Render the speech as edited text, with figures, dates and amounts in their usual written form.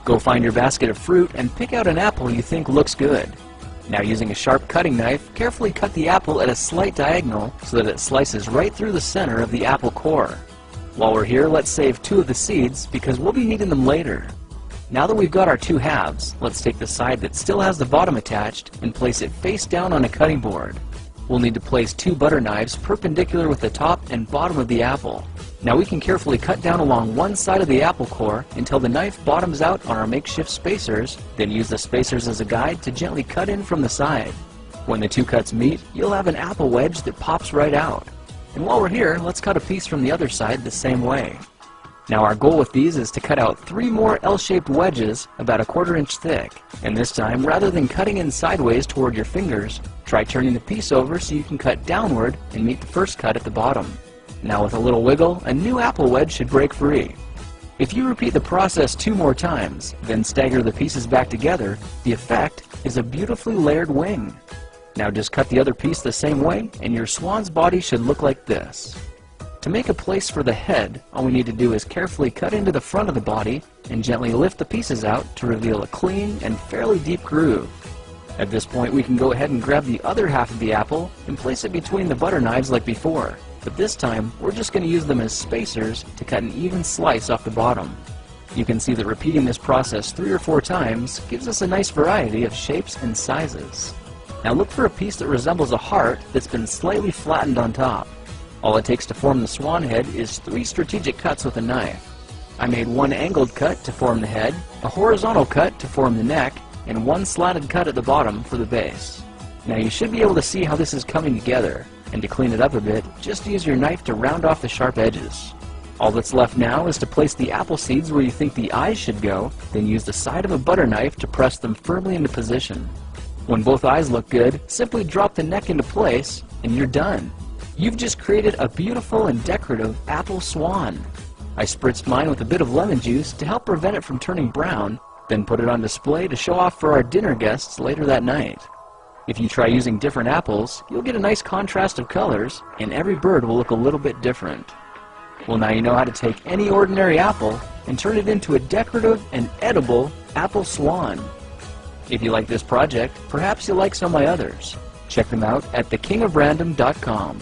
Go find your basket of fruit and pick out an apple you think looks good. Now, using a sharp cutting knife, carefully cut the apple at a slight diagonal so that it slices right through the center of the apple core. While we're here, let's save 2 of the seeds because we'll be needing them later. Now that we've got our 2 halves, let's take the side that still has the bottom attached and place it face down on a cutting board. We'll need to place 2 butter knives perpendicular with the top and bottom of the apple. Now we can carefully cut down along one side of the apple core until the knife bottoms out on our makeshift spacers, then use the spacers as a guide to gently cut in from the side. When the 2 cuts meet, you'll have an apple wedge that pops right out. And while we're here, let's cut a piece from the other side the same way. Now our goal with these is to cut out 3 more L-shaped wedges about 1/4 inch thick. And this time, rather than cutting in sideways toward your fingers, try turning the piece over so you can cut downward and meet the first cut at the bottom. Now with a little wiggle, a new apple wedge should break free. If you repeat the process 2 more times, then stagger the pieces back together, the effect is a beautifully layered wing. Now just cut the other piece the same way, and your swan's body should look like this. To make a place for the head, all we need to do is carefully cut into the front of the body and gently lift the pieces out to reveal a clean and fairly deep groove. At this point, we can go ahead and grab the other half of the apple and place it between the butter knives like before. But this time, we're just going to use them as spacers to cut an even slice off the bottom. You can see that repeating this process 3 or 4 times gives us a nice variety of shapes and sizes. Now look for a piece that resembles a heart that's been slightly flattened on top. All it takes to form the swan head is 3 strategic cuts with a knife. I made 1 angled cut to form the head, a horizontal cut to form the neck, and 1 slanted cut at the bottom for the base. Now you should be able to see how this is coming together, and to clean it up a bit, just use your knife to round off the sharp edges. All that's left now is to place the apple seeds where you think the eyes should go, then use the side of a butter knife to press them firmly into position. When both eyes look good, simply drop the neck into place, and you're done. You've just created a beautiful and decorative apple swan. I spritzed mine with a bit of lemon juice to help prevent it from turning brown, then put it on display to show off for our dinner guests later that night. If you try using different apples, you'll get a nice contrast of colors, and every bird will look a little bit different. Well, now you know how to take any ordinary apple and turn it into a decorative and edible apple swan. If you like this project, perhaps you'll like some of my others. Check them out at thekingofrandom.com.